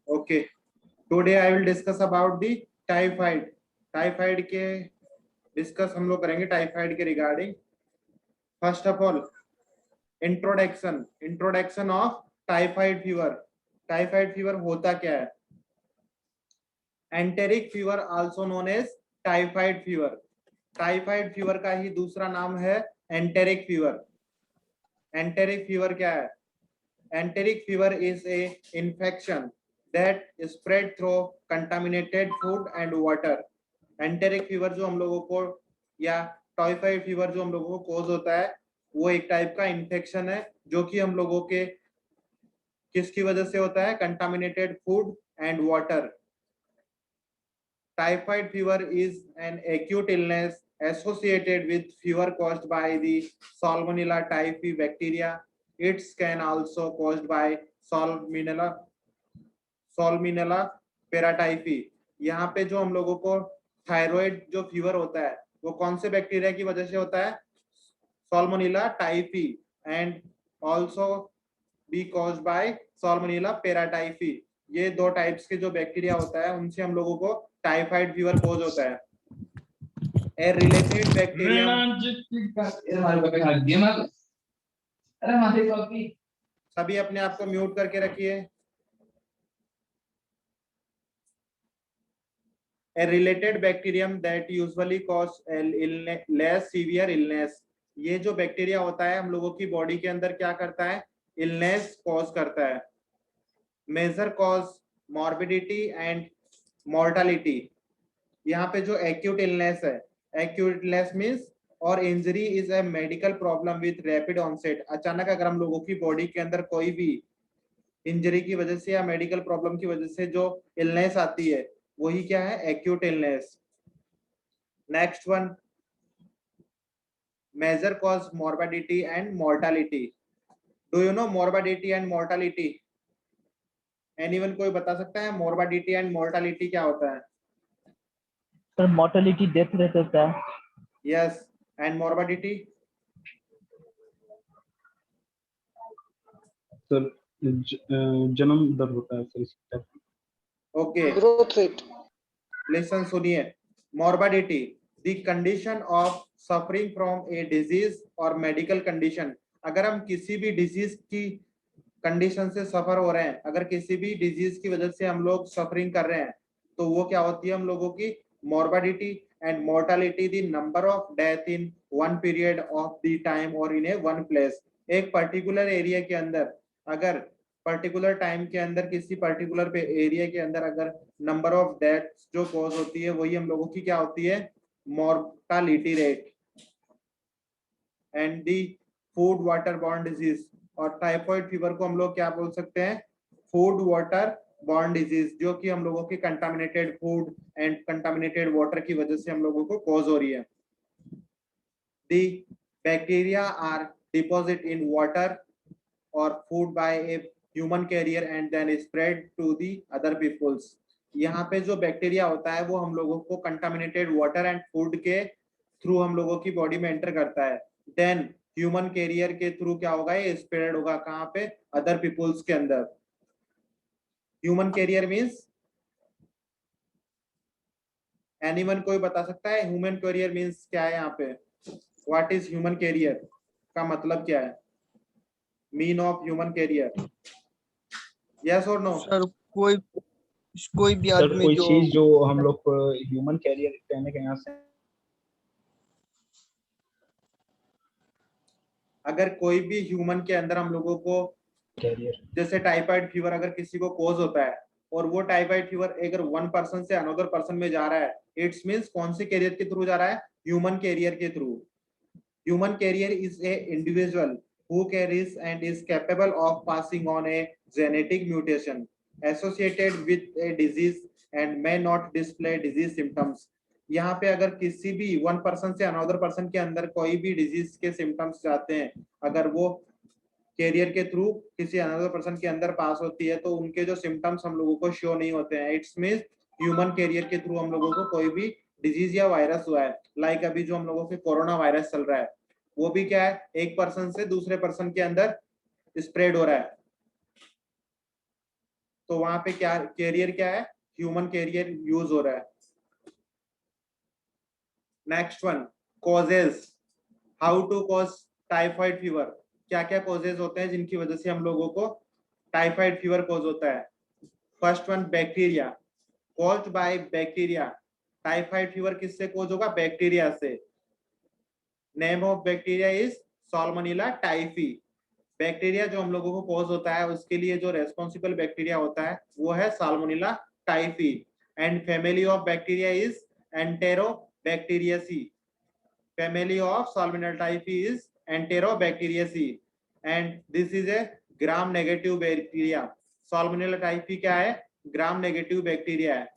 Okay, today I will discuss about the typhoid. Typhoid के discuss हम लोग करेंगे टाइफाइड के regarding. First of all introduction of typhoid fever. Typhoid fever होता क्या है? Enteric fever also known as typhoid fever. Typhoid fever का ही दूसरा नाम है एंटेरिक फीवर। एंटेरिक फीवर क्या है? Enteric fever is A infection that spread through contaminated food and water. Enteric fever जो हम लोगों को, या टाइफाइड फीवर जो हम लोगों को कोज होता है, वो एक टाइप का इंफेक्शन है जो कि हम लोगों के किसकी वजह से होता है? Contaminated food and water. Typhoid fever is an acute illness associated with fever caused by the Salmonella typhi bacteria. It can also caused by Salmonella paratyphi. यहाँ पे जो हम लोगों को थायराइड जो फीवर होता है वो कौन से बैक्टीरिया की वजह से होता है? Salmonella typhi and also be caused by Salmonella paratyphi. ये दो टाइप्स के जो बैक्टीरिया होता है उनसे हम लोगों को टाइफाइड फीवर कोज होता है। ए रिलेटेड बैक्टीरियम, सभी अपने आप को म्यूट करके रखिए। A related bacterium that usually cause less severe illness. ये जो बैक्टीरिया होता है हम लोगों की बॉडी के अंदर क्या करता है? इलनेस कॉज करता है। Major cause morbidity and mortality. यहाँ पे जो एक्यूट इलनेस है, एक्यूट इलनेस मीन्स और injury is a medical problem with rapid onset. अचानक अगर हम लोगों की बॉडी के अंदर कोई भी इंजरी की वजह से या मेडिकल प्रॉब्लम की वजह से जो इलनेस आती है वही क्या है? Acute illness. Next one, major cause morbidity and mortality. Do you know morbidity and mortality? Anyone कोई बता सकता है मॉर्बिडिटी एंड मॉर्टालिटी क्या होता है? सर मोर्टेलिटी डेथ रेट होता है। Yes, and morbidity? सर जन्म दर होता है सर इसका। Okay, growth rate. लिसन सुनिए। Morbidity, the condition of suffering from a disease और मेडिकल कंडीशन। अगर हम किसी भी डिजीज की कंडीशन से सफर हो रहे हैं, अगर किसी भी डिजीज की वजह से हम लोग सफरिंग कर रहे हैं, तो वो क्या होती है हम लोगों की? Morbidity. And mortality, the number of death in one period of the time और इन ए वन प्लेस। एक पर्टिकुलर एरिया के अंदर, अगर पर्टिकुलर टाइम के अंदर किसी पर्टिकुलर एरिया के अंदर अगर नंबर ऑफ डेथ्स जो कॉज होती है वही हम लोगों की क्या होती है? Mortality rate. And the food water borne disease, और टाइफाइड फीवर को हम लोग क्या बोल सकते हैं? फूड वाटर बॉर्न डिजीज, जो कि हम लोगों की contaminated food and contaminated water की वजह से हम लोगों को कॉज हो रही है। The bacteria are deposit in water और food by a human carrier and then spread to the other peoples. यहाँ पे जो बैक्टीरिया होता है वो हम लोगों को कंटामिनेटेड वाटर एंड फूड के थ्रू हम लोगों की बॉडी में एंटर करता है, देन ह्यूमन कैरियर के थ्रू क्या होगा? ये स्प्रेड होगा कहाँ पे? अदर पीपल्स के अंदर। ह्यूमन कैरियर मीन्स, एनीवन कोई बता सकता है ह्यूमन कैरियर मीन्स क्या है? यहाँ पे व्हाट इज ह्यूमन कैरियर का मतलब क्या है? Mean of human carrier, yes और नो? सर कोई भी सर आदमी कोई जो चीज जो हम लोग को ह्यूमन कैरियर कहने के यहाँ से, अगर कोई भी ह्यूमन के अंदर हम लोगों को, कैरियर। जैसे टाइफाइड फीवर अगर किसी को कोज होता है और वो टाइफाइड फीवर अगर वन पर्सन से अनदर पर्सन में जा रहा है, इट्स मींस कौन से कैरियर के थ्रू जा रहा है? ह्यूमन कैरियर के through. Human carrier is a individual who carries and is capable of passing on a genetic mutation associated with a disease and may not display disease symptoms। यहाँ पे अगर किसी भी वन पर्सन से another person के अंदर कोई भी डिजीज के सिम्टम्स जाते हैं, अगर वो कैरियर के थ्रू किसी अनदर पर्सन के अंदर पास होती है, तो उनके जो सिम्टम्स हम लोगों को शो नहीं होते हैं। इट्स मींस ह्यूमन कैरियर के थ्रू हम लोगों को कोई भी डिजीज या वायरस हुआ है, लाइक अभी जो हम लोगों के कोरोना वायरस चल रहा है, वो भी क्या है? एक पर्सन से दूसरे पर्सन के अंदर स्प्रेड हो रहा है। तो वहां पे क्या कैरियर क्या है, ह्यूमन कैरियर यूज हो रहा है। Next one, causes, how to cause typhoid fever, क्या क्या कॉजेज होते हैं जिनकी वजह से हम लोगों को टाइफाइड फीवर कॉज होता है। First one, bacteria, caused by bacteria. Typhoid fever किससे कॉज होगा, बैक्टीरिया से। Name of bacteria is salmonella typhi. Bacteria जो हम लोगों को कॉज होता है उसके लिए जो रेस्पॉन्सिबल बैक्टीरिया होता है वो है Salmonella typhi. And family of bacteria is एंटेरोबैक्टीरियसी। Family of salmonella typhi is एंटेरोबैक्टीरियसी and this is a gram negative bacteria. Salmonella typhi क्या है, ग्राम नेगेटिव बैक्टीरिया है।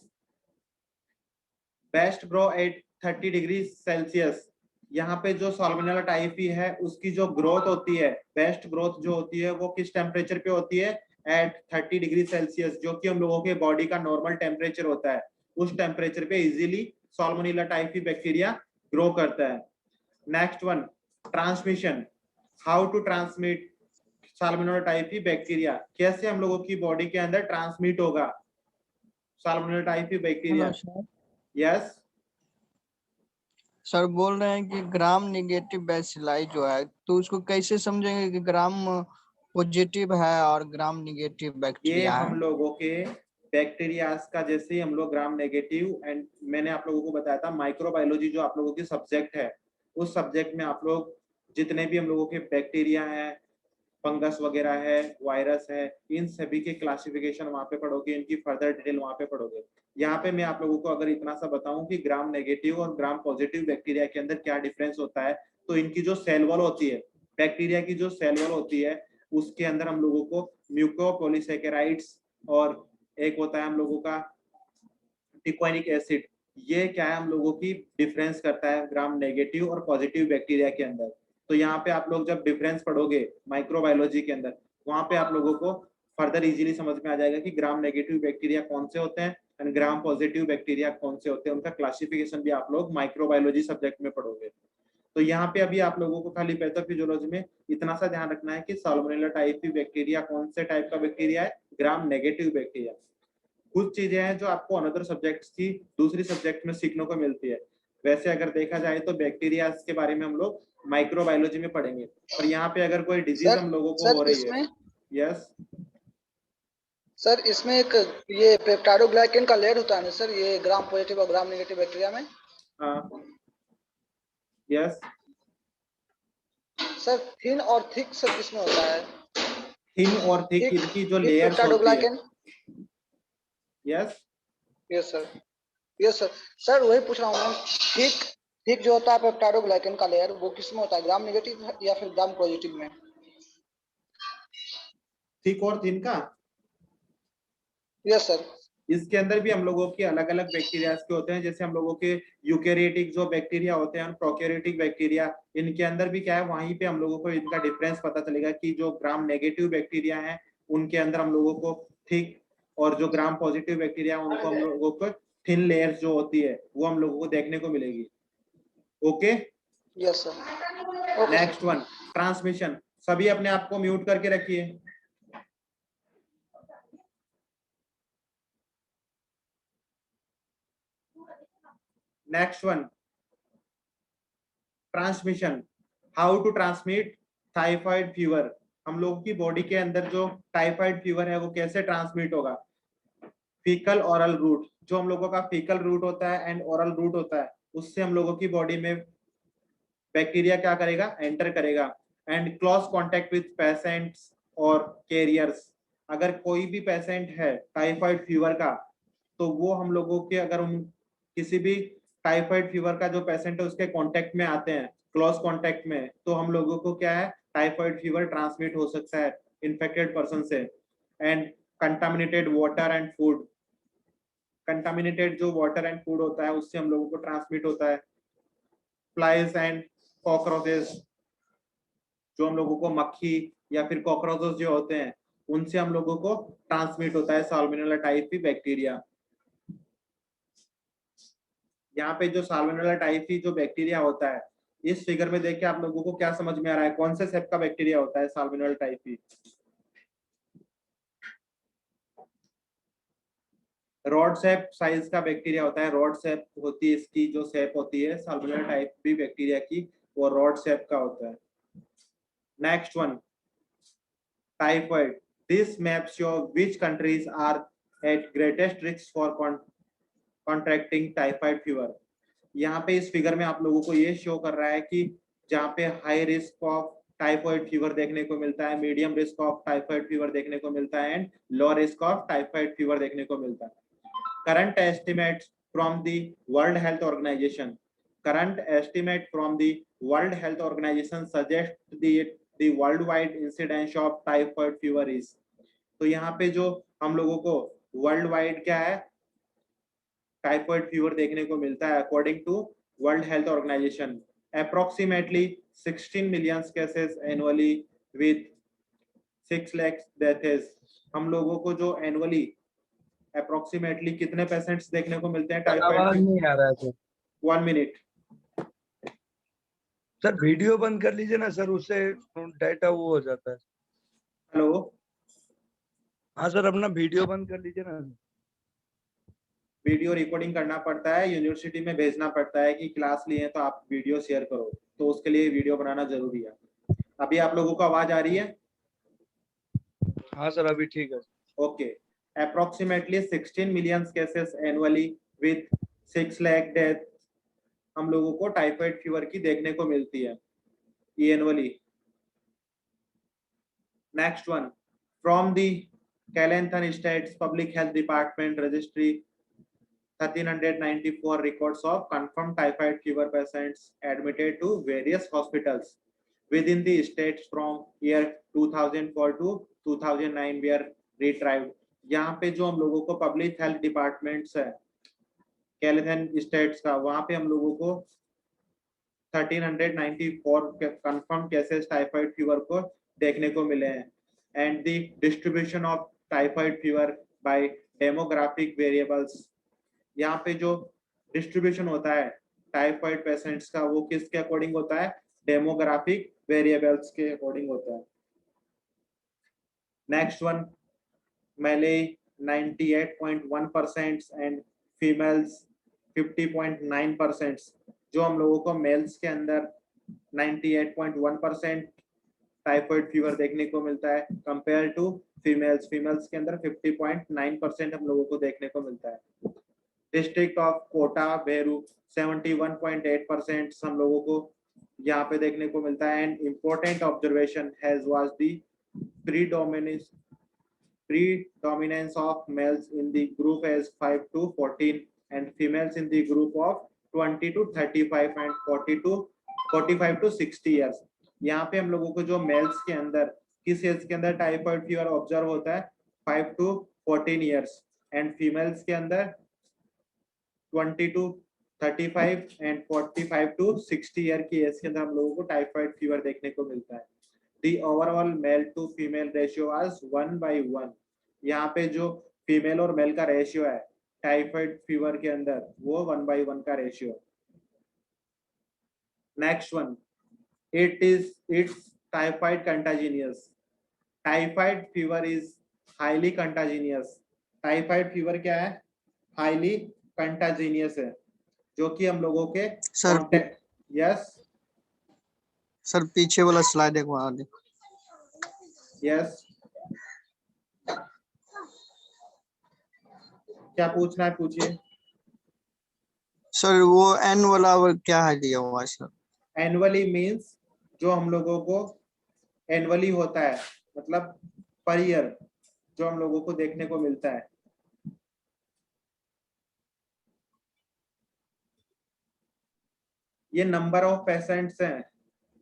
Best grow at 30 degree Celsius. यहाँ पे जो साल्मोनेला टाइफी है उसकी जो ग्रोथ होती है, बेस्ट ग्रोथ जो होती है वो किस टेम्परेचर पे होती है, एट 30 डिग्री सेल्सियस, जो कि हम लोगों के बॉडी का नॉर्मल टेम्परेचर होता है। उस टेम्परेचर पे easily salmonella typhi bacteria grow करता है। Next one, transmission, how to transmit salmonella typhi bacteria, कैसे हम लोगों की बॉडी के अंदर ट्रांसमिट होगा salmonella typhi bacteria. Hello sir. Yes, sir बोल रहे हैं कि ग्राम नेगेटिव बैसिलाई जो है तो उसको कैसे समझेंगे कि ग्राम पॉजिटिव है और ग्राम नेगेटिव ये बैक्टीरिया हम है। लोगों के बैक्टीरियाज का, जैसे ही हम लोग ग्राम नेगेटिव एंड मैंने आप लोगों को बताया था माइक्रोबायोलॉजी जो आप लोगों की सब्जेक्ट है, उस सब्जेक्ट में आप लोग जितने भी हम लोगों के बैक्टीरिया हैं, फंगस वगैरह है, वायरस है, इन सभी के क्लासिफिकेशन वहां पे पढ़ोगे, इनकी फर्दर डिटेल वहां पे पढ़ोगे। यहाँ पे मैं आप लोगों को अगर इतना सा बताऊं कि ग्राम नेगेटिव और ग्राम पॉजिटिव बैक्टीरिया के अंदर क्या डिफरेंस होता है, तो इनकी जो सेल वॉल होती है, बैक्टीरिया की जो सेल वॉल होती है उसके अंदर हम लोगों को म्यूकोपॉलीसैकेराइड्स और एक होता है हम लोगों का टिक्वानिक एसिड, ये क्या है हम लोगों की डिफरेंस करता है ग्राम नेगेटिव और पॉजिटिव बैक्टीरिया के अंदर। तो यहाँ पे आप लोग जब डिफरेंस पढ़ोगे माइक्रोबायोलॉजी के अंदर, वहां पे आप लोगों को फर्दर इजीली समझ में आ जाएगा कि ग्राम नेगेटिव बैक्टीरिया कौन से होते हैं एंड ग्राम पॉजिटिव बैक्टीरिया कौन से होते हैं, उनका क्लासिफिकेशन भी आप लोग माइक्रोबायोलॉजी सब्जेक्ट में पढ़ोगे। तो यहाँ पे अभी आप लोगों को खाली पैथोफिजियोलॉजी में इतना सा ध्यान रखना है कि साल्मोनेला टाइफी बैक्टीरिया कौन से टाइप का बैक्टीरिया है, ग्राम नेगेटिव बैक्टीरिया। कुछ चीजें हैं जो आपको अनदर सब्जेक्ट्स की दूसरी सब्जेक्ट में सीखने को मिलती है। वैसे अगर देखा जाए तो बैक्टीरिया के बारे में हम लोग माइक्रोबायोलॉजी में पढ़ेंगे, और यहाँ पे अगर कोई डिजीज सर हम लोगों को सर हो रही है। इसमें यस सर इसमें एक ये पेप्टाइडोग्लाइकेन का लेयर होता है ना सर, ये ग्राम पॉजिटिव और ग्राम नेगेटिव बैक्टीरिया में। हाँ यस, सर थिन और थिक सर किसमें होता है? थिन और थिक थिक इनकी जो थिक लेयर्स होती है। Peptidoglycan. Yes, yes sir, yes sir. Sir वही पूछ रहा हूँ मैं, थिक थिक जो होता है पेप्टाइडोग्लाइकेन का लेयर वो किसमें होता है, ग्राम नेगेटिव या फिर ग्राम पॉजिटिव में? थिक और थिन का, यस सर। इसके अंदर भी हम लोगों की अलग अलग बैक्टीरिया के होते हैं। जैसे हम लोगों के यूकेरियोटिक जो बैक्टीरिया होते हैं, प्रोकैरियोटिक बैक्टीरिया, इनके अंदर भी क्या है, वहीं पे हम लोगों को इनका डिफरेंस पता चलेगा कि जो ग्राम नेगेटिव बैक्टीरिया हैं उनके अंदर हम लोगों को थिक, और जो ग्राम पॉजिटिव बैक्टीरिया उनको हम लोगों को थिन लेयर्स जो होती है वो हम लोगों को देखने को मिलेगी। Okay, yes sir. Okay next sir. One, transmission. सभी अपने आप को म्यूट करके रखिए। Next one, transmission, how to transmit typhoid fever. हम लोगों की बॉडी के अंदर जो टाइफाइड फीवर है वो कैसे ट्रांसमिट होगा, फीकल ओरल रूट, जो हम लोगों का फीकल रूट होता है एंड ओरल रूट होता है, उससे हम लोगों की बॉडी में बैक्टीरिया क्या करेगा, एंटर करेगा। And close contact with patients और कैरियर्स, अगर कोई भी पेशेंट है टाइफाइड फीवर का, तो वो हम लोगों के, अगर हम किसी भी टाइफाइड फीवर का जो पेशेंट है उसके कांटेक्ट में आते हैं, क्लोज कांटेक्ट में, तो हम लोगों को क्या है, टाइफाइड फीवर ट्रांसमिट हो सकता है इन्फेक्टेड पर्सन से। And contaminated water and food, contaminated जो वाटर एंड फूड होता है उससे हम लोगों को ट्रांसमिट होता है। फ्लाइज एंड कॉकरोचेस, जो हम लोगों को मक्खी या फिर कॉकरोचेस जो होते हैं उनसे हम लोगों को ट्रांसमिट होता है साल्मोनेला टाइफी बैक्टीरिया। यहाँ पे जो साल्मोनेला टाइफी जो बैक्टीरिया होता है, इस फिगर में देख के आप लोगों को क्या समझ में आ रहा है, कौन से सेप का बैक्टीरिया होता है Salmonella typhi? Rod shape size का बैक्टीरिया होता है, रॉड शेप होती है इसकी जो शेप होती है साल्मोनेला टाइप भी बैक्टीरिया की, वो रॉड शेप का होता है। Next one, typhoid. This map show which countries are at greatest risk for contracting typhoid fever. यहाँ पे इस फिगर में आप लोगों को ये शो कर रहा है कि जहाँ पे high risk of typhoid fever देखने को मिलता है, medium risk of typhoid fever देखने को मिलता है and low risk of typhoid fever देखने को मिलता है। Current estimates from the World Health Organization. Current estimate from the World Health Organization suggest the worldwide incidence of typhoid fever is. तो यहाँ पे जो हम लोगों को वर्ल्ड वाइड क्या है, टाइफाइड फीवर देखने को मिलता है according to world health organisation. Approximately 16 million cases annually with 6 lakh deaths. हम लोगों को जो एनुअली अप्रोक्सीमेटली कितने पेशेंट्स देखने को मिलते हैं आवाज टाइफाइड? नहीं आ रहा है सर। 1 मिनट। सर वीडियो बंद कर लीजिए ना सर, उससे डाटा वो हो जाता है। हेलो, हाँ सर, अपना वीडियो बंद कर लीजिए ना। वीडियो रिकॉर्डिंग करना पड़ता है, यूनिवर्सिटी में भेजना पड़ता है कि क्लास लिए तो आप वीडियो शेयर करो, तो उसके लिए वीडियो बनाना जरूरी है। अभी आप लोगों को आवाज आ रही है? हाँ सर, अभी ठीक है। Okay. Approximately 16 million cases annually with 6 lakh death हम लोगों को टाइफाइड फीवर की देखने को मिलती है annually. Next one, from the Kelantan State's Public Health Department registry, 1394 records of confirmed typhoid fever patients admitted to various hospitals within the states from year 2004 to 2009 were retrieved. यहाँ पे जो हम लोगों को पब्लिक हेल्थ डिपार्टमेंट्स है कैलेथन states का, वहाँ पे हम लोगों को 1394 कंफर्म केसेस टाइफाइड फीवर को देखने को मिले हैं। And the distribution of typhoid fever bye demographic variables, यहाँ पे जो डिस्ट्रीब्यूशन होता है टाइफाइड पेशेंट्स का वो किसके अकॉर्डिंग होता है? डेमोग्राफिक वेरिएबल्स के अकॉर्डिंग होता है। नेक्स्ट वन, मेले 98.1% एंड फीमेल्स 50.9%। जो हम लोगों को मेल्स के अंदर 98.1% टाइफाइड फीवर देखने को मिलता है कंपेयर टू फीमेल्स के अंदर 50.9% हम लोगों को देखने को मिलता है। डिस्ट्रिक्ट ऑफ कोटा बेरू 71.8% हम लोगों को यहाँ पे देखने को मिलता है। And important observation has was the predominance of males in the group as 5 to 14 and females in the group of 20 to 35 and 45 to 60 years। यहाँ पे हम लोगों को जो मेल्स के अंदर किस एज के अंदर टाइफाइड फीवर ऑब्जर्व होता है? 5 to 14 years एंड फीमेल्स के अंदर 20 to 35 एंड 45 to 60 ईयर की एज के अंदर हम लोगों को टाइफाइड फीवर देखने को मिलता है। The overall male to female ratio was 1:1। यहाँ पे जो फीमेल और मेल का रेशियो है टाइफाइड फीवर के अंदर वो 1:1 का रेशियो है। Next one, it's typhoid contagious। Typhoid fever is highly contagious. Typhoid fever क्या है? हाईली कंटाजिनियस है, जो कि हम लोगों के सर यस सर पीछे वाला स्लाइड एक बार देखो। यस, क्या पूछना है पूछिए। सर वो एन वाला क्या है दिया हुआ है सर? एनुअली मींस जो हम लोगों को एनुअली होता है, मतलब पर ईयर जो हम लोगों को देखने को मिलता है। ये नंबर ऑफ पेशेंट्स हैं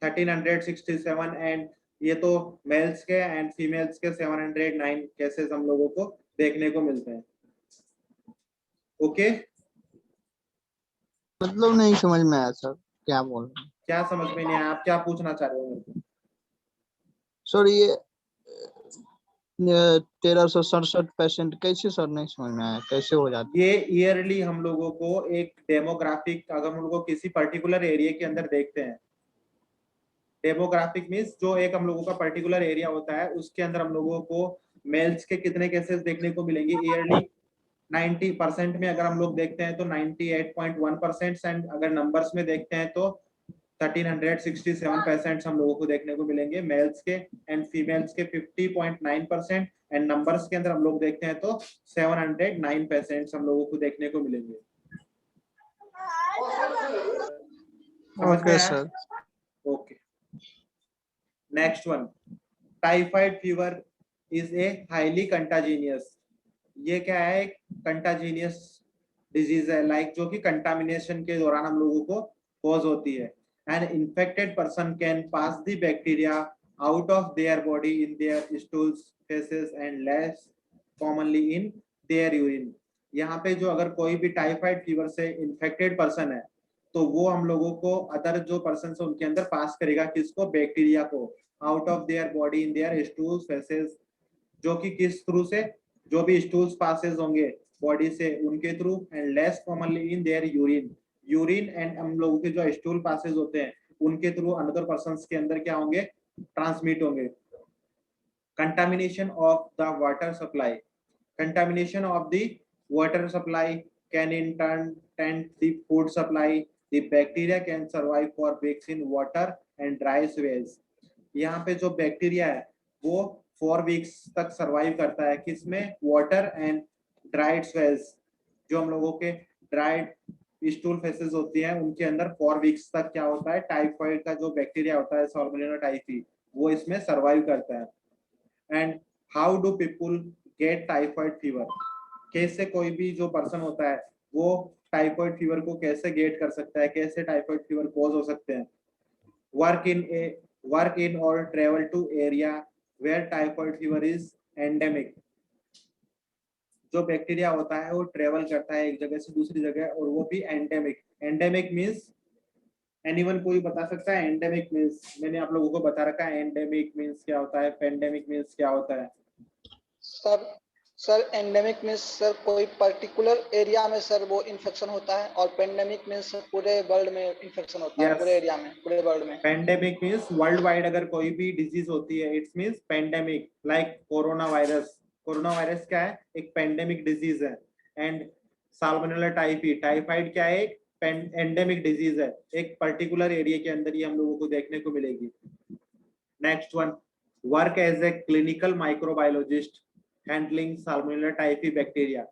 1367 एंड ये तो मेल्स के एंड फीमेल्स के 709 केसेस हम लोगों को देखने को मिलते हैं। ओके, मतलब नहीं समझ में आया सर, क्या बोल रहे हैं? क्या समझ में नहीं आया? आप क्या पूछना चाह रहे हो मेरे को? सर ये 1367 कैसे सर, नहीं समझ में आया कैसे हो जाता? ये ईयरली हम लोगों को एक डेमोग्राफिक, अगर हम लोग को किसी पर्टिकुलर एरिया के अंदर देखते हैं, डेमोग्राफिक मींस जो एक हम लोगों का पर्टिकुलर एरिया होता है उसके अंदर हम लोगों को मेल्स के कितने केसेस देखने को मिलेंगे ईयरली, 90% में अगर हम लोग देखते हैं तो 98.1%, एंड अगर नंबर्स में देखते हैं तो 1367% हम लोगों को देखने को मिलेंगे मेल्स के, एंड फीमेल्स के 50.9%, एंड नंबर्स के अंदर हम लोग देखते हैं तो 709% हम लोगों को देखने को मिलेंगे। समझ में ओके आया? Sir. Okay, next one, typhoid fever is a highly contagious. ये क्या है? एक कंटाजीनियस डिजीज है, लाइक जो कि कंटामिनेशन के दौरान हम लोगों को कॉज होती है। An infected person can pass the bacteria out of their body in their stools, faces and less commonly in their urine. यहाँ पे जो अगर कोई भी टाइफाइड फीवर से इन्फेक्टेड पर्सन है तो वो हम लोगों को अदर जो पर्सन है उनके अंदर पास करेगा, किसको? बैक्टीरिया को, out of their body in their stools, faces, जो कि किस थ्रू से? जो भी स्टूल्स पासेस होंगे बॉडी से उनके through, and less commonly in their urine. Urine and हम लोगों के जो स्टूल पासेस होते हैं उनके थ्रू अनदर पर्संस के अंदर क्या होंगे? ट्रांसमिट होंगे। Contamination of the water supply, contamination of the water supply can in turn taint the food supply. The bacteria can survive for weeks in water and dry swales. यहाँ पे जो bacteria है वो 4 वीक्स तक survive करता है, किसमें? Water and dried swells, जो हम लोगों के ड्राइड स्टूल फेसेस होती हैं उनके अंदर 4 वीक्स तक क्या होता है? टाइफाइड का जो बैक्टीरिया होता है साल्मोनेला टाइफी, वो इसमें सरवाइव करता है। And how do people get typhoid fever? कैसे कोई भी जो पर्सन होता है वो टाइफाइड फीवर को कैसे गेट कर सकता है, कैसे टाइफाइड फीवर कॉज हो सकते हैं? वर्क इन और travel to area where typhoid fever is endemic. जो बैक्टीरिया होता है वो ट्रेवल करता है एक जगह से दूसरी जगह, और वो भी एंडेमिक। एंडेमिक मीन्स, एनीवन कोई बता सकता है? एंडेमिक मीन्स मैंने आप लोगों को बता रखा है, एंडेमिक मीन्स क्या होता है, पेंडेमिक मीन्स क्या होता है। सर एंडेमिक मीन्स सर कोई पर्टिकुलर एरिया में सर वो इन्फेक्शन होता है, और पेंडेमिक मीन्स पूरे वर्ल्ड में इन्फेक्शन होता है, पूरे एरिया में, पूरे वर्ल्ड में। पेंडेमिक मीन्स वर्ल्ड वाइड अगर कोई भी डिजीज होती है, it's means pandemic, like corona virus. Corona virus क्या है? एक पेंडेमिक डिजीज है। एंड साल्मोनेला टाइफी, टाइफाइड क्या है? एक एंडेमिक डिजीज है, एक पर्टिकुलर एरिया के अंदर ही हम लोगों को देखने को मिलेगी। Next one, work as a clinical microbiologist handling salmonella typhi bacteria.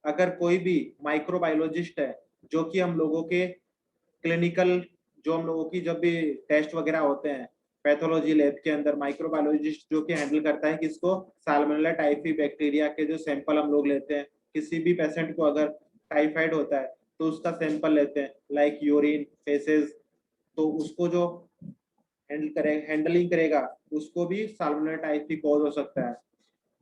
अगर कोई भी माइक्रोबायोलॉजिस्ट है जो कि हम लोगों के क्लिनिकल, जो हम लोगों की जब भी टेस्ट वगैरह होते हैं पैथोलॉजी लैब के अंदर, माइक्रोबायोलॉजिस्ट जो कि हैंडल करता है किसको? साल्मोनेला टाइफी बैक्टीरिया के जो सैंपल हम लोग लेते हैं। किसी भी पेशेंट को अगर टाइफाइड होता है तो उसका सैंपल लेते हैं, लाइक यूरिन, फेसेस, तो उसको जो हैंडलिंग करेगा उसको भी साल्मोनेला टाइफी कॉज हो सकता है।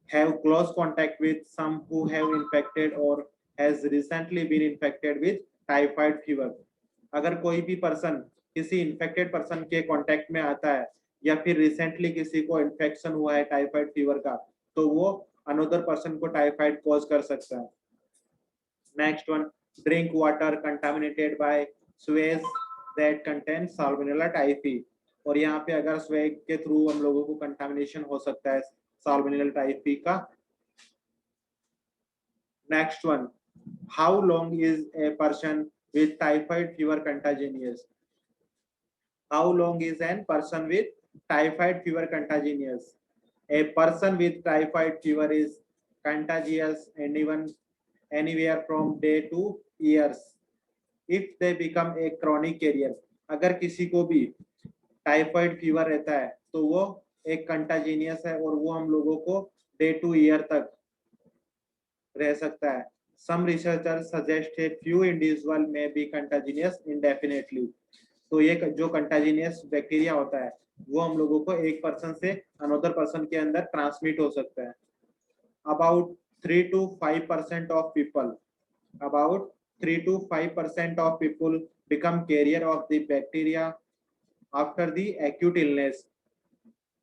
Have close contact with some who have infected or has recently been infected with typhoid fever. अगर कोई भी पर्सन किसी इन्फेक्टेड पर्सन के कांटेक्ट में आता है या फिर रिसेंटली किसी को इन्फेक्शन हुआ है टाइफाइड फीवर का, तो वो अनदर पर्सन को टाइफाइड कॉज कर सकता है। Next one, drink water contaminated by sewage that contain salmonella typhi. और यहाँ पे अगर स्वेग के थ्रू हम लोगों को कंटामिनेशन हो सकता है साल्मोनेला टाइफी का। Next one, how long is a person with typhoid fever contagious? How long is an person with typhoid fever contagious? A person with typhoid fever is contagious anywhere from day to years if they become a chronic carrier. अगर किसी को भी typhoid fever रहता है तो वो एक कंटाजीनियस है और वो हम लोगों को डे टू ईयर तक रह सकता है। Some researchers suggest a few individuals may be contagious indefinitely. तो ये जो कंटाजीनियस बैक्टीरिया होता है वो हम लोगों को एक पर्सन से अनदर पर्सन के अंदर ट्रांसमिट हो सकता है। About 3 to 5% of people, about 3 to 5% of people become carrier of the bacteria after the acute illness.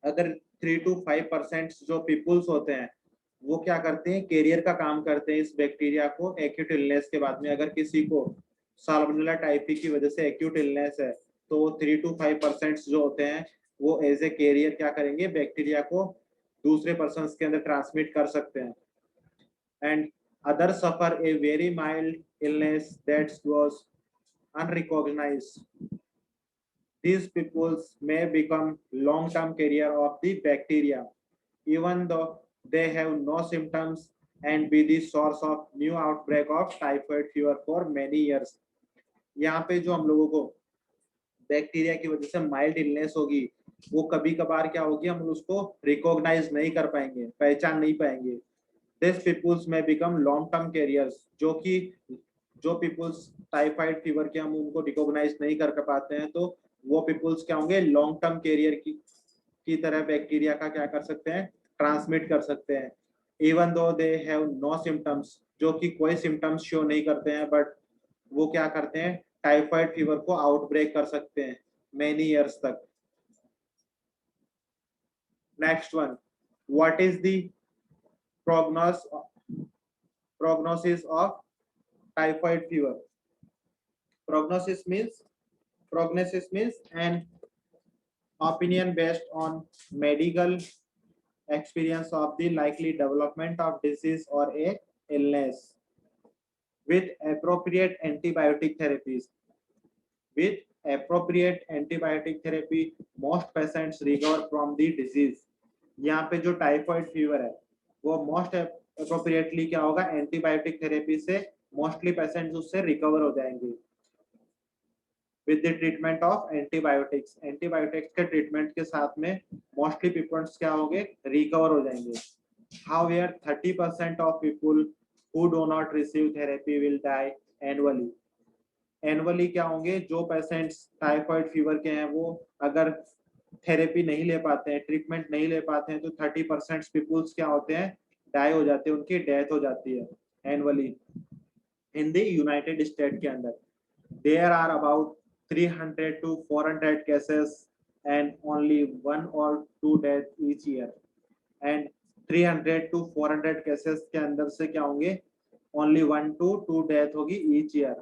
अगर 3 to 5% जो पीपुल्स होते हैं वो क्या करते हैं? कैरियर का काम करते हैं इस बैक्टीरिया को एक्यूट इलनेस के बाद में। अगर किसी को साल्मोनेला टाइफी की वजह से एक्यूट इलनेस है तो 3 to 5% जो होते हैं वो एज ए कैरियर क्या करेंगे? बैक्टीरिया को दूसरे पर्सन के अंदर ट्रांसमिट कर सकते हैं। And Others suffer a very mild illness that was unrecognized. These peoples may become long-term carrier of the bacteria, even though they have no symptoms, and be the source of new outbreak of typhoid fever for many years. यहाँ पे जो हम लोगों को bacteria की वजह से mild illness होगी, वो कभी कभार क्या होगी, हम उसको रिकॉग्नाइज नहीं कर पाएंगे, पहचान नहीं पाएंगे. These peoples may become long term carriers, जो पीपुल्स टाइफाइड फीवर के हम उनको रिकॉग्नाइज नहीं कर पाते हैं, तो वो पीपुल्स क्या होंगे, लॉन्ग टर्म कैरियर की तरह बैक्टीरिया का क्या कर सकते हैं, ट्रांसमिट कर सकते हैं. Even though they have no symptoms, जो कि कोई सिम्टम्स शो नहीं करते हैं, बट वो क्या करते हैं, टाइफाइड फीवर को आउटब्रेक कर सकते हैं मेनी इयर्स तक. Next one, what is the prognosis of typhoid fever? Prognosis means an opinion based on medical experience of the likely development of disease or a illness with appropriate antibiotic therapies. With appropriate antibiotic therapy, most patients recover from the disease. यहाँ पे जो typhoid fever है, वो most appropriately क्या होगा, antibiotic therapy से mostly patients उससे recover हो जाएंगे. With the treatment of antibiotics, antibiotics के ट्रीटमेंट के साथ में मोस्टली पीपल्स क्या होंगे, रिकवर हो जाएंगे. However 30% of people who do not receive therapy will die annually. Annually क्या होंगे, जो पेशेंट्स टाइफाइड फीवर के हैं, वो अगर थेरेपी नहीं ले पाते हैं, ट्रीटमेंट नहीं ले पाते हैं, तो 30% पीपल्स क्या होते हैं, डाई हो जाते हैं, उनकी डेथ हो जाती है annually. In the United state के अंदर there are about 300 to 400 cases and only 1 or 2 death each year. And 300 to 400 cases के अंदर से क्या होंगे, only 1 to 2 death होगी each year.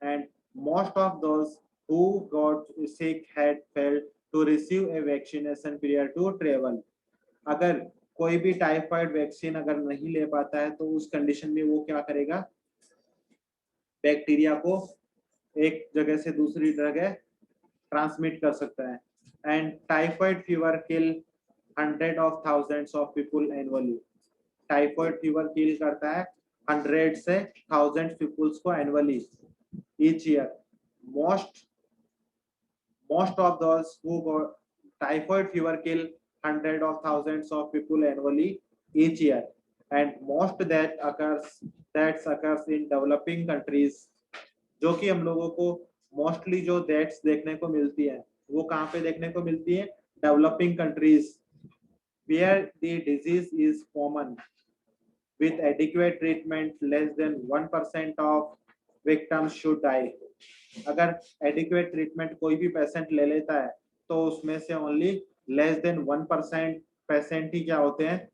And most of those who got sick had failed to receive a vaccination prior to travel. अगर कोई भी typhoid vaccine अगर नहीं ले पाता है, तो उस कंडीशन में वो क्या करेगा, बैक्टीरिया को एक जगह से दूसरी जगह ट्रांसमिट कर सकता है. And typhoid fever kill 100 of thousands of people annually. Typhoid fever kill करता है 100 से 1000 पीपल्स को annually each year. Most of those who got typhoid fever kill 100 of thousands of people annually each year, and most that occurs in developing countries. जो कि हम लोगों को mostly जो डेथ्स देखने को मिलती है, वो कहाँ पे देखने को मिलती है, developing countries, where the disease is common. With adequate treatment, less than 1% of victims should die. अगर एडिक्वेट ट्रीटमेंट कोई भी पेशेंट ले लेता है, तो उसमें से ओनली लेस देन 1% पेशेंट ही क्या होते हैं,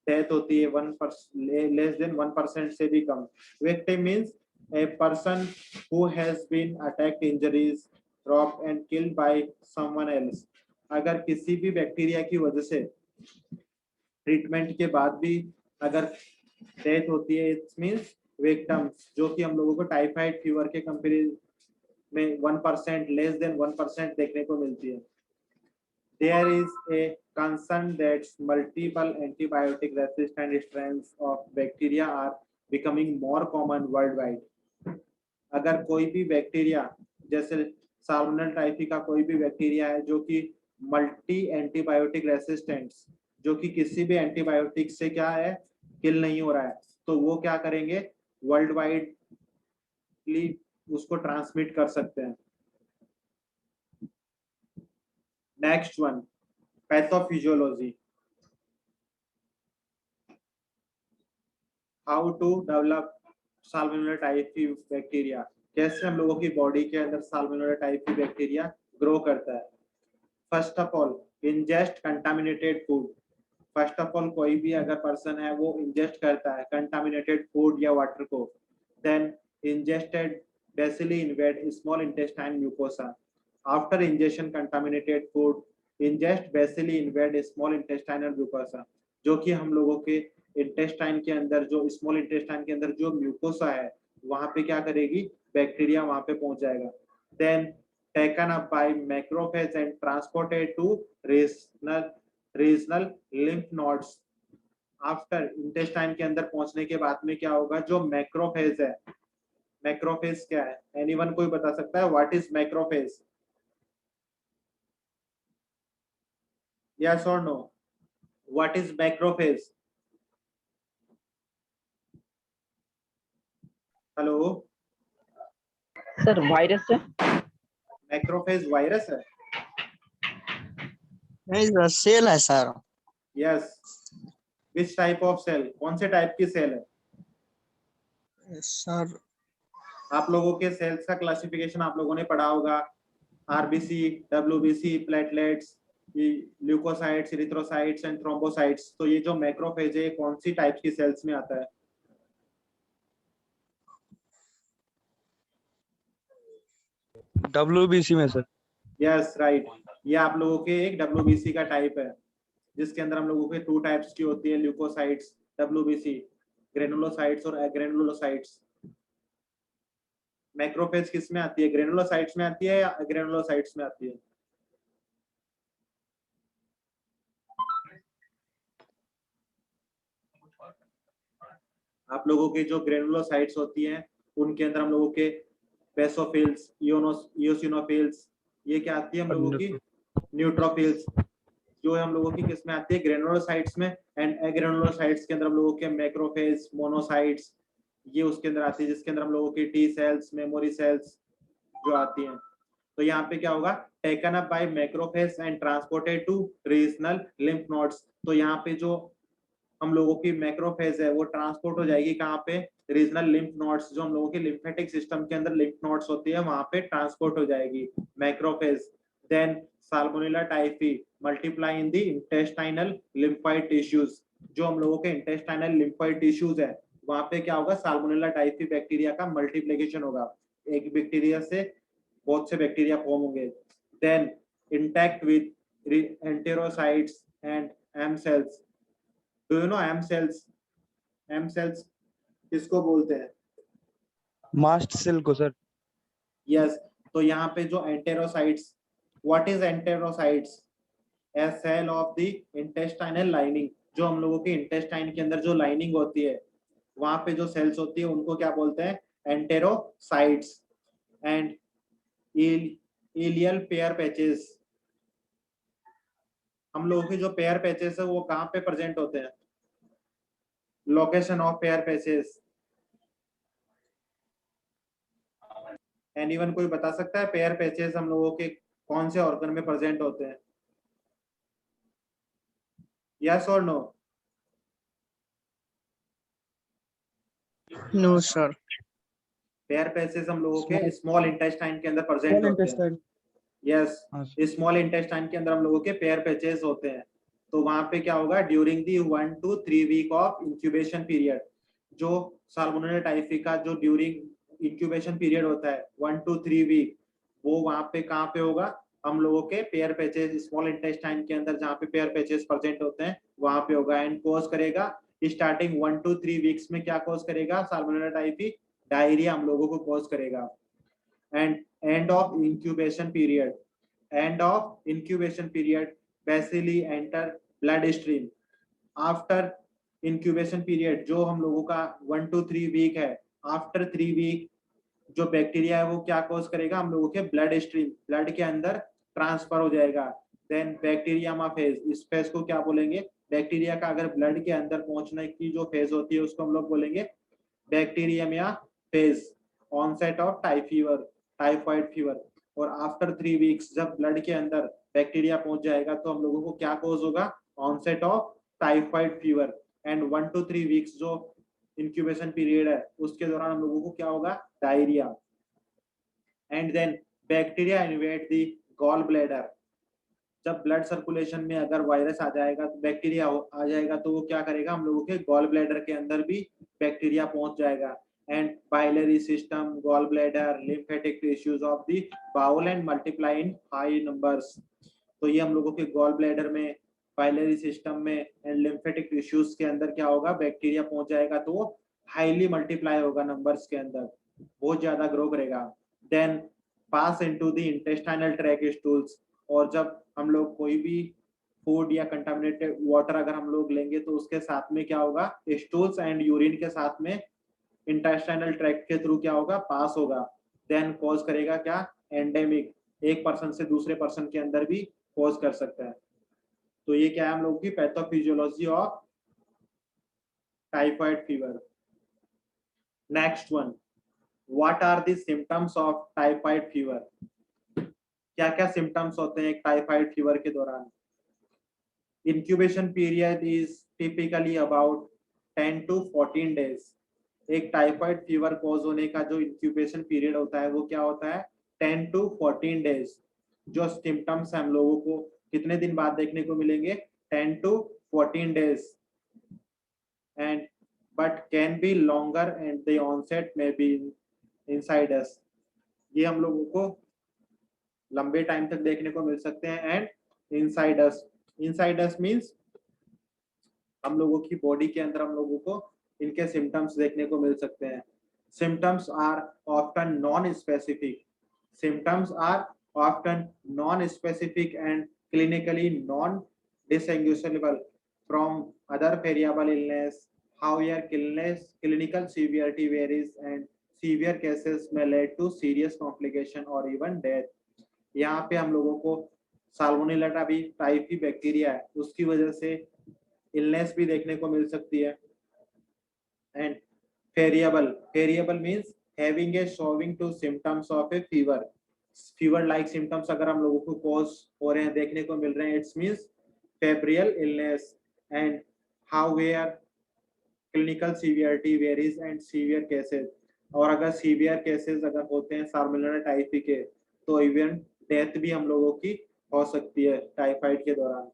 डेथ होती है. 1%, लेस देन 1% से भी कम. Victim means a person who has been attacked, injuries, robbed and killed by someone else. अगर किसी भी बैक्टीरिया की वजह से ट्रीटमेंट के बाद भी अगर डेथ होती है, इट मींस विक्टिम्स, जो कि हम लोगों को टाइफाइड फीवर के कंपैरिजन में 1%, लेस देन 1% देखने को मिलती है. There is a concern that multiple antibiotic resistant strains of bacteria are becoming more common worldwide. अगर कोई भी बैक्टीरिया, जैसे साल्मोनेला टाइफी का कोई भी बैक्टीरिया है जो कि मल्टी एंटीबायोटिक रेसिस्टेंट्स, जो कि किसी भी एंटीबायोटिक से क्या है, किल नहीं हो रहा है, तो वो क्या करेंगे, वर्ल्ड वाइडली उसको ट्रांसमिट कर सकते हैं. Next one, pathophysiology. How to develop salmonella typhi bacteria. कैसे हम लोगों की बॉडी के अंदर साल्मोनेला टाइफी बैक्टीरिया ग्रो करता है. First of all, ingest contaminated food. First of all, कोई भी अगर पर्सन है वो इंजेस्ट करता है कंटामिनेटेड फूड या वाटर को, then ingested basically invade small intestine mucosa. After ingestion contaminated food, ingest basically invade small intestinal mucosa, जो कि हम लोगों के इंटेस्टाइन के अंदर, जो स्मॉल इंटेस्टाइन के अंदर जो म्यूकोसा है वहां पे क्या करेगी, बैक्टीरिया वहां पे पहुंच जाएगा। Then taken up by macrophage and transported to regional lymph nodes. After intestine के अंदर पहुंचने के बाद में क्या होगा, जो मैक्रोफेज है, मैक्रोफेज क्या है, एनीवन कोई बता सकता है व्हाट इज मैक्रोफेज? यस और no, what is macrophage? Hello, sir virus है। मैक्रोफेज वायरस है? नहीं सर, सेल है sir. Yes, which type of cell, कौन से टाइप की सेल है सर? आप लोगों के सेल्स का क्लासिफिकेशन आप लोगों ने पढ़ा होगा, RBC, WBC, platelets, leucocytes, erythrocytes and thrombocytes. तो ये जो मैक्रोफेज है कौन सी टाइप की सेल्स में आता है? WBC में सर। यस राइट, ये आप लोगों के एक डब्ल्यूबीसी का टाइप है, जिसके अंदर हम लोगों के 2 टाइप्स की होती है ल्यूकोसाइट्स, डब्ल्यूबीसी, ग्रेनुलोसाइट्स और एग्रेनुलोसाइट्स। मैक्रोफेज किस में आती है, ग्रेनुलोसाइट्स में आती है या एग्रेनुलोसाइट्स में आती है? आप लोगों के जो ग्रेनुलोसाइट्स होती हैं उनके अंदर हम लोगों के बेसोफिल्स, इओसिनोफिल्स, ये क्या आती है हम लोगों की, न्यूट्रोफिल्स, जो हम लोगों की किस में आती है, ग्रेनुलोसाइट्स में। एंड एग्रेनुलोसाइट्स के अंदर हम लोगों के मैक्रोफेज, मोनोसाइट्स, ये उसके अंदर आती है, जिसके अंदर हम लोगों की टी सेल्स, मेमोरी सेल्स जो आती हैं। तो यहाँ पे क्या होगा, taken up by macrophage and transported to regional lymph nodes. तो यहाँ पे जो हम लोगों की मैक्रोफेज है वो ट्रांसपोर्ट हो जाएगी कहाँ पे, रीजनल लिम्फ नोड्स, जो हम लोगों के लिम्फेटिक सिस्टम के अंदर लिम्फ नोड्स होती है वहां पे ट्रांसपोर्ट हो जाएगी macrophage. Then salmonella typhi multiply in the intestinal lymphoid tissues. जो हम लोगों के इंटेस्टाइनल लिम्फोइड टिश्यूज है वहां पे क्या होगा, साल्मोनेला टाइफी बैक्टीरिया का मल्टीप्लिकेशन होगा, एक बैक्टीरिया से बहुत से बैक्टीरिया फॉर्म होंगे। Then intact with enterocytes and M cells. Do you know M cells? M cells किसको बोलते हैं? मास्ट सेल को सर। यस, तो यहाँ पे जो enterocytes, what is enterocytes? A cell of the intestinal lining. जो हम लोगों के इंटेस्टाइन के अंदर जो लाइनिंग होती है वहां पे जो सेल्स होती है उनको क्या बोलते हैं, एंटेरोसाइट्स। एंड इलियल पेयर पैचेस, हम लोगों के जो पेयर पैचेस है वो कहाँ पे प्रेजेंट होते हैं, location of pair patches, anyone कोई बता सकता है पेयर पैचेस हम लोगों के कौन से ऑर्गन में प्रेजेंट होते हैं? यस और नो? No sir. पेयर पैचेस हम लोगों के स्मॉल इंटेस्टाइन के अंदर प्रेजेंट होते हैं। यस, स्मॉल इंटेस्टाइन के अंदर हम लोगों के पेयर पैचेस होते हैं। तो वहां पे क्या होगा, during the 1 to 3 week of incubation period, जो साल्मोनेला टाइफी का जो ड्यूरिंग इंक्यूबेशन पीरियड होता है 1 to 3 वीक, वो वहां पे कहाँ पे होगा, हम लोगों के पेयर पैचेस स्मॉल इंटेस्टाइन के अंदर जहाँ पे पेयर पैचेस प्रेजेंट होते हैं वहां पे होगा। एंड कॉज करेगा स्टार्टिंग 1 to 3 वीक्स में, क्या कॉज करेगा, साल्मोनेला टाइफी डायरिया हम लोगों को कॉज करेगा। And end of incubation period, end of incubation period basically enter blood stream। after incubation period जो हम लोगों का 1 to 3 वीक है, आफ्टर 3 वीक जो बैक्टीरिया है वो क्या कॉज करेगा, हम लोगों के ब्लड स्ट्रीम, ब्लड के अंदर ट्रांसफर हो जाएगा। देन बैक्टीरिया फेज, इस फेज को क्या बोलेंगे, बैक्टीरिया का अगर ब्लड के अंदर पहुंचने की जो फेज होती है उसको हम लोग बोलेंगे bacteraemia phase. Onset of typhoid fever. और आफ्टर 3 वीक्स जब ब्लड के अंदर बैक्टीरिया पहुंच जाएगा तो हम लोगों को क्या कॉज होगा, onset of typhoid fever. And 1 to 3 weeks जो इंक्यूबेशन पीरियड है उसके दौरान हम लोगों को क्या होगा, diarrhoea. And then bacteria invade the gall bladder. जब ब्लड सर्कुलेशन में अगर वायरस आ जाएगा, बैक्टीरिया आ जाएगा, तो वो क्या करेगा, हम लोगों के गॉल ब्लैडर के अंदर भी बैक्टीरिया पहुंच जाएगा। And biliary system, gall bladder, lymphatic tissues of the bowel and multiply in high numbers. तो ये हम लोगों के गॉल ब्लैडर में बाइलरी सिस्टम में एंड लिम्फेटिक टिश्यूज के अंदर क्या होगा, बैक्टीरिया पहुंच जाएगा तो वो हाईली मल्टीप्लाई होगा नंबर्स के अंदर, बहुत ज्यादा ग्रो करेगा। Then pass into the intestinal track stools, और जब हम लोग कोई भी फूड या कंटामिनेटेड वाटर अगर हम लोग लेंगे तो उसके साथ में क्या होगा, स्टूल्स एंड यूरिन के साथ में इंटेस्टाइनल ट्रैक्ट के थ्रू क्या होगा, पास होगा। देन कॉज करेगा क्या, एंडेमिक, एक पर्सन से दूसरे पर्सन के अंदर भी कॉज कर सकता है। तो ये क्या है हम लोग की pathophysiology of typhoid fever. Next one, what are the symptoms of typhoid fever? क्या क्या सिम्टम्स होते हैं एक टाइफाइड फीवर के दौरान? Incubation period is typically about 10 to 14 days। एक टाइफाइड फीवर कॉज होने का जो इंक्यूबेशन पीरियड होता है वो क्या होता है, 10 to 14 days। जो सिम्टम्स हम लोगों को कितने दिन बाद देखने को मिलेंगे, 10 to 14 days, and but can be longer and the onset may be inside us। ये हम लोगों को लंबे टाइम तक देखने को मिल सकते हैं। एंड इनसाइड अस मींस हम लोगों की बॉडी के अंदर हम लोगों को इनके सिम्टम्स देखने को मिल सकते हैं। Symptoms are often non specific. Symptoms are often non specific and clinically non distinguishable from other variable illness. However, clinical severity varies and severe cases may lead to serious complication or even death। यहाँ पे हम लोगों को salmonella typhi bacteria है उसकी वजह से illness भी देखने को मिल सकती है। And variable means having a showing to symptoms of a fever like symptoms अगर हम लोगों को कॉज हो रहे हैं देखने को मिल रहे हैं, it's means febrile illness. And however clinical severity varies and severe cases, और अगर सीवियर केसेस अगर होते हैं साल्मोनेला टाइफी के तो इवन डेथ भी हम लोगों की हो सकती है टाइफाइड के दौरान।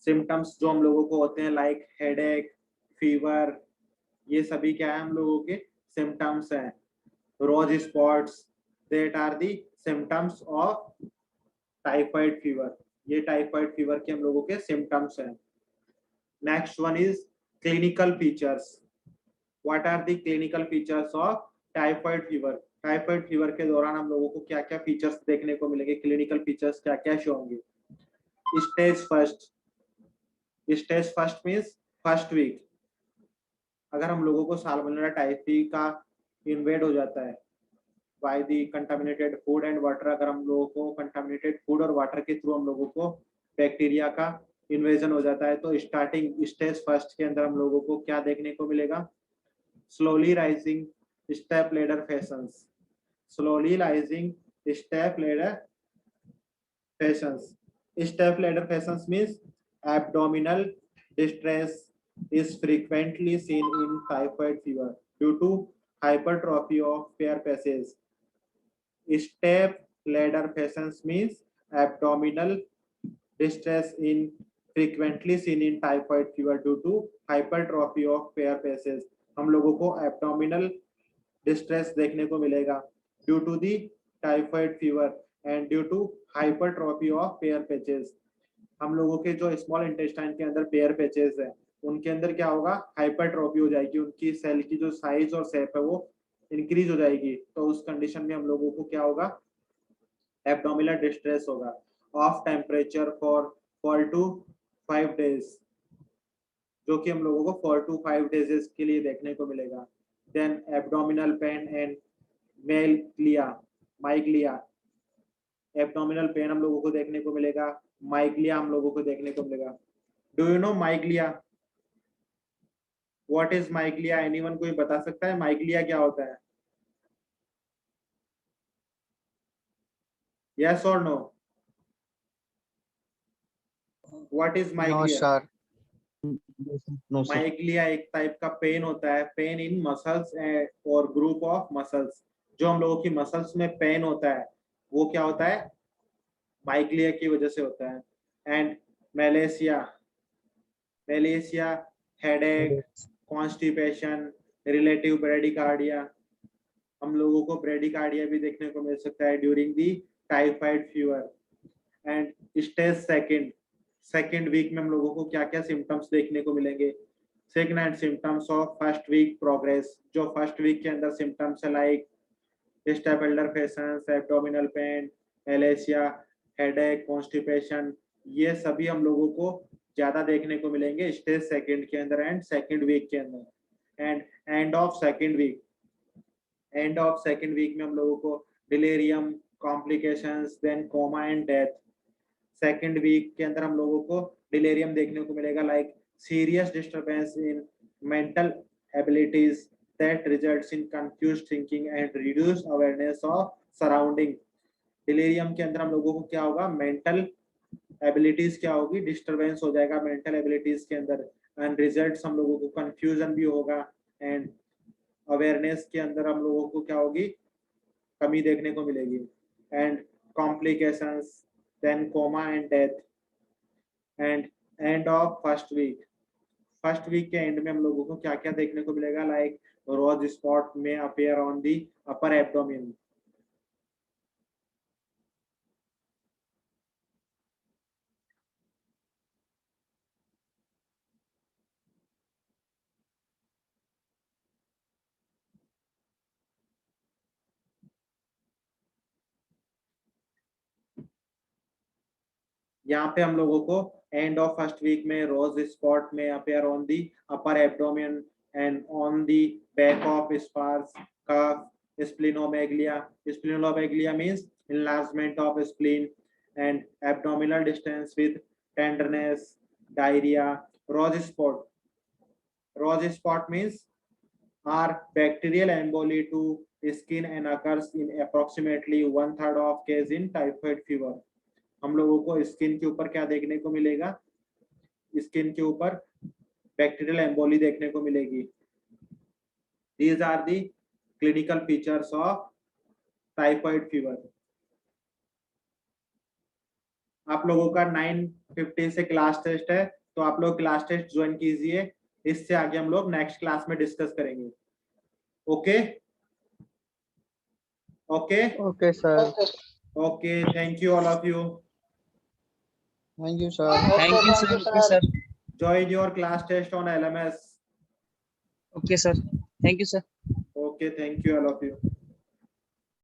सिम्टम्स जो हम लोगों को होते हैं लाइक हेडेक, फीवर, ये सभी क्या है हम लोगों के सिम्टम्स हैं। Rose spots, that are the symptoms of typhoid fever. ये टाइफाइड फीवर के हम लोगों के सिम्टम्स हैं। Next one is clinical features. What are the clinical features of typhoid fever? Typhoid fever के दौरान हम लोगों को क्या क्या फीचर्स देखने को मिलेंगे, क्लिनिकल फीचर्स क्या क्या शो होंगे? Stage first means first week. अगर हम लोगों को साल्मोनेला टाइफी का इन्वेड हो जाता है by the contaminated food and water, अगर हम लोगों को कंटामिनेटेड फूड और वाटर के थ्रू हम लोगों को बैक्टीरिया का इन्वेजन हो जाता है तो स्टार्टिंग स्टेज फर्स्ट के अंदर हम लोगों को क्या देखने को मिलेगा? Slowly rising step ladder fashions. Slowly rising step ladder fashions. Step ladder fashions means abdominal distress is frequently seen in typhoid fever due to hypertrophy of pair passage। Step ladder fashions means abdominal distress in frequently seen in typhoid fever due to hypertrophy of pair passage। हम लोगों को abdominal distress देखने को मिलेगा due to the typhoid fever and due to hypertrophy of pair patches। हम लोगों के जो स्मॉल इंटेस्टाइन के अंदर पेयर पैचेस है उनके अंदर क्या होगा, हाइपरट्रोफी हो जाएगी, उनकी सेल की जो साइज और शेप है वो इंक्रीज हो जाएगी। तो उस कंडीशन में हम लोगों को क्या होगा, एब्डोमिनल डिस्ट्रेस होगा। Of temperature for 4 to 5 days, जो कि हम लोगों को 4 to 5 days के लिए देखने को मिलेगा। देन एब्डोमिनल पेन एंड माइग्लिया। एब्डोमिनल पेन हम लोगों को देखने को मिलेगा, माइग्लिया हम लोगों को देखने को मिलेगा। Do you no माइग्लिया? What is माइग्लिया? Anyone कोई बता सकता है माइग्लिया क्या होता है? यस और no? What is no माइग्लिया? Sir. No sir. माइग्लिया एक टाइप का पेन होता है, पेन इन मसल्स और ग्रुप ऑफ मसल्स। जो हम लोगों की मसल्स में पेन होता है वो क्या होता है, माइग्लिया की वजह से होता है। And malaise, headache, constipation, relative bradycardia. हम लोगों को ब्रेडिकार्डिया भी देखने को मिल सकता है during the typhoid fever. And stage second week में हम लोगों को क्या क्या सिम्टम्स देखने को मिलेंगे। Second hand symptoms of first week progress, जो फर्स्ट वीक के अंदर सिम्टम्स है like stepladder fashions, abdominal pain, एलेसिया, हेडेक, कॉन्स्टिपेशन, ये सभी हम लोगों को ज्यादा देखने को मिलेंगे स्टेज सेकंड के अंदर एंड सेकंड वीक के अंदर। And end of second week में हम लोगों को delirium, complications, then coma and death. Second week के अंदर हम लोगों को डिलीरियम देखने को मिलेगा like serious disturbance in mental abilities that results in confused thinking and reduced awareness of surrounding। delirium के अंदर हम लोगों को क्या होगा, mental abilities क्या होगी, disturbance हो जाएगा mental abilities के अंदर, and results हम लोगों को confusion भी होगा, and awareness के अंदर हम लोगों को क्या होगी, कमी देखने को मिलेगी, and complications, then coma and death। and end of first week के एंड में हम लोगों को क्या क्या देखने को मिलेगा लाइक रोज स्पॉट में appear on the upper abdomen. यहाँ पे हम लोगों को एंड ऑफ फर्स्ट वीक में रोज स्पॉट में appear on the upper abdomen and on the back of spars cough, splenomegaly means enlargement of spleen and abdominal distance with tenderness, diarrhea। rose spot means are bacterial emboli to skin and occurs in approximately 1/3 of case in typhoid fever। हम लोगों को skin के ऊपर क्या देखने को मिलेगा, skin के ऊपर बैक्टीरियल एम्बोली देखने को मिलेगी। These are the clinical features of typhoid fever. आप लोगों का 9:50 से क्लास टेस्ट है, तो आप लोग क्लास टेस्ट ज्वाइन कीजिए, इससे आगे हम लोग नेक्स्ट क्लास में डिस्कस करेंगे। Okay okay okay sir, okay, thank you all of you. Thank you sir. Thank you sir. Okay, sir. Join your class test on LMS। Okay, sir. Thank you, sir. Okay, thank you all of you।